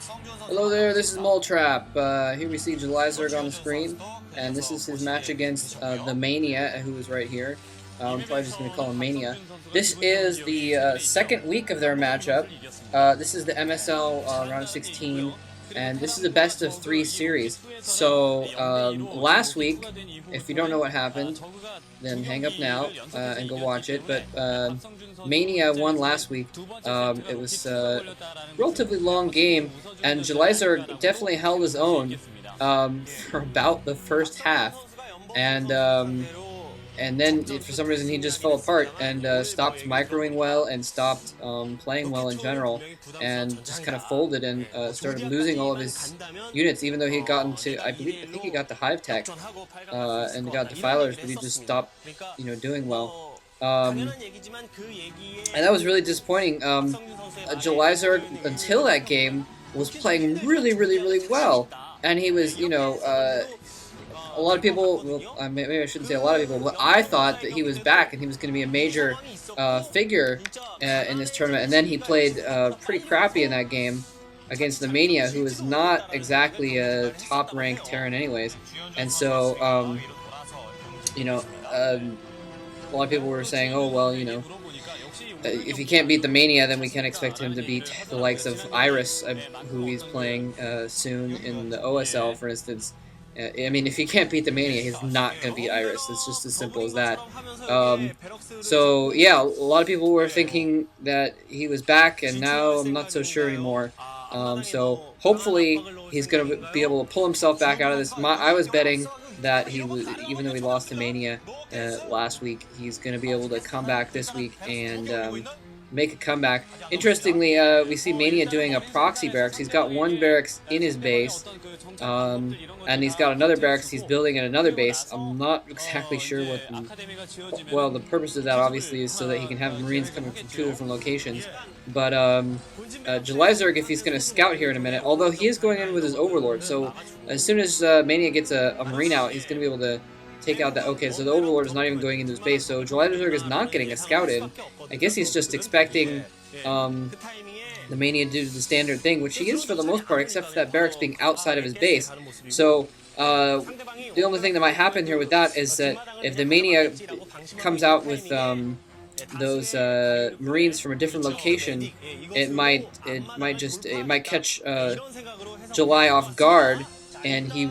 Hello there, this is Moletrap. Here we see Julyzerg on the screen, and this is his match against TheMania, who is right here. I'm probably just going to call him Mania. This is the second week of their matchup. This is the MSL round of 16, and this is a best of 3 series. So last week, if you don't know what happened, then hang up now and go watch it. But Mania won last week. It was a relatively long game, and Julyzerg definitely held his own for about the first half, and then for some reason he just fell apart and stopped microing well and stopped playing well in general, and just kind of folded and started losing all of his units, even though he had gotten to, I think he got the Hive Tech and got Defilers, but he just stopped, doing well. And that was really disappointing. Julyzerg, until that game, was playing really, really, really well, and he was, a lot of people, well, maybe I shouldn't say a lot of people, but I thought that he was back and he was going to be a major figure in this tournament. And then he played pretty crappy in that game against TheMania, who is not exactly a top-ranked Terran anyways. And so, a lot of people were saying, oh, well, if he can't beat TheMania, then we can't expect him to beat the likes of Iris, who he's playing soon in the OSL, for instance. I mean, if he can't beat TheMania, he's not going to beat Iris. It's just as simple as that. So, yeah, a lot of people were thinking that he was back, and now I'm not so sure anymore. So, hopefully, he's going to be able to pull himself back out of this. I was betting that he was, even though he lost to Mania last week, he's going to be able to come back this week and make a comeback. Interestingly, we see Mania doing a proxy barracks. He's got one barracks in his base, and he's got another barracks he's building at another base. I'm not exactly sure what the purpose of that obviously is so that he can have Marines coming from 2 different locations. But Julyzerg, if he's going to scout here in a minute, although he is going in with his Overlord, so as soon as Mania gets a Marine out, he's going to be able to take out that. Okay, so the Overlord is not even going into his base, so Julyzerg is not getting a scout in. I guess he's just expecting TheMania to do the standard thing, which he is for the most part, except for that barracks being outside of his base. So the only thing that might happen here with that is that if TheMania comes out with those Marines from a different location, it might catch July off guard, and he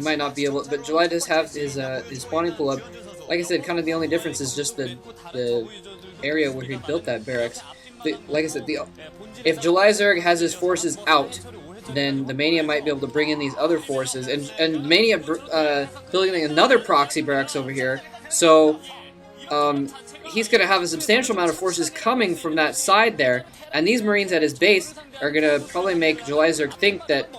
might not be able. But July does have his spawning pool up. Like I said, kind of the only difference is just the area where he built that barracks. Like I said, if Julyzerg has his forces out, then TheMania might be able to bring in these other forces, and Mania building another proxy barracks over here. So he's going to have a substantial amount of forces coming from that side there, and these Marines at his base are going to probably make Julyzerg think that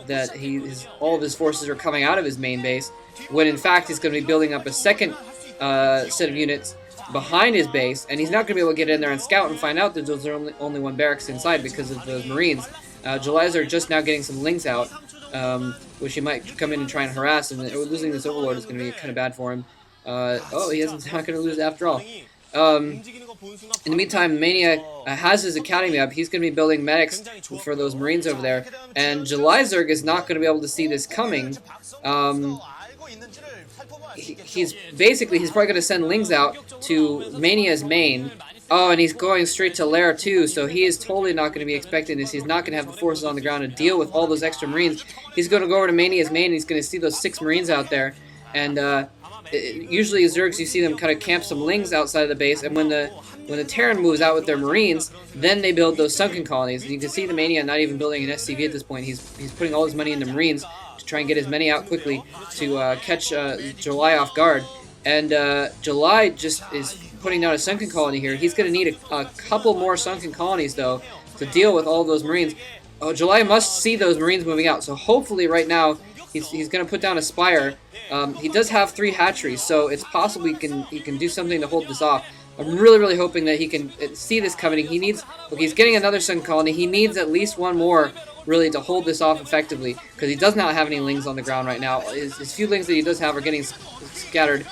all of his forces are coming out of his main base, when in fact he's going to be building up a second set of units behind his base, and he's not going to be able to get in there and scout and find out that there's only one barracks inside because of those Marines. Julyzerg just now getting some links out, which he might come in and try and harass, and losing this Overlord is going to be kind of bad for him. He's not going to lose after all. In the meantime, Mania has his academy up. He's going to be building medics for those Marines over there, and Julyzerg is not going to be able to see this coming. He's probably going to send Lings out to Mania's main. Oh, and he's going straight to Lair too, so he is totally not going to be expecting this. He's not going to have the forces on the ground to deal with all those extra Marines. He's going to go over to Mania's main, and he's going to see those 6 Marines out there, and usually Zergs, you see them kind of camp some Lings outside of the base, and when the Terran moves out with their Marines, then they build those sunken colonies. And you can see the Mania not even building an SCV at this point. He's putting all his money into Marines to try and get as many out quickly to catch July off guard. And July just is putting down a sunken colony here. He's going to need a couple more sunken colonies, though, to deal with all those Marines. Oh, July must see those Marines moving out, so hopefully right now he's going to put down a Spire. He does have 3 hatcheries, so it's possible he can do something to hold this off. I'm really, really hoping that he can see this coming. He's getting another sun colony. He needs at least one more, really, to hold this off effectively, because he does not have any Lings on the ground right now. His few Lings that he does have are getting scattered.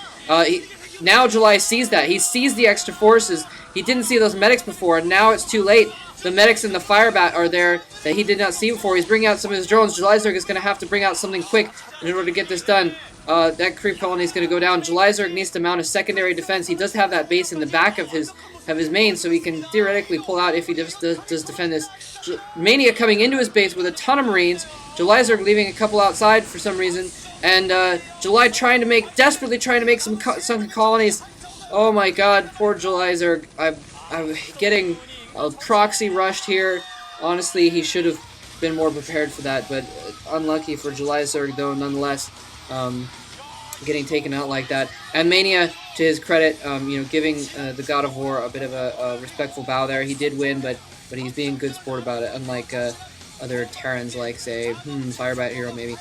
Now July sees that. He sees the extra forces. He didn't see those medics before, and now it's too late. the medics and the fire bat are there that he did not see before. He's bringing out some of his drones. Julyzerg is going to have to bring out something quick in order to get this done. That creep colony is going to go down. Julyzerg needs to mount a secondary defense. He does have that base in the back of his main, so he can theoretically pull out if he does defend this. Mania coming into his base with a ton of Marines. Julyzerg leaving a couple outside for some reason. And July desperately trying to make some sunken colonies. Oh my god, poor Julyzerg. I'm getting proxy rushed here. Honestly, he should have been more prepared for that, but unlucky for Julyzerg, though, nonetheless, getting taken out like that. And Mania, to his credit, giving the God of War a bit of a respectful bow there. He did win, but he's being good sport about it, unlike other Terrans like, say, Firebat Hero, maybe.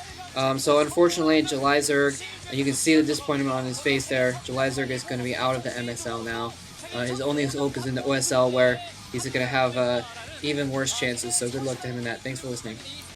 So unfortunately, Julyzerg, you can see the disappointment on his face there. Julyzerg is going to be out of the MSL now. His only hope is in the OSL, where he's going to have even worse chances. So good luck to him in that. Thanks for listening.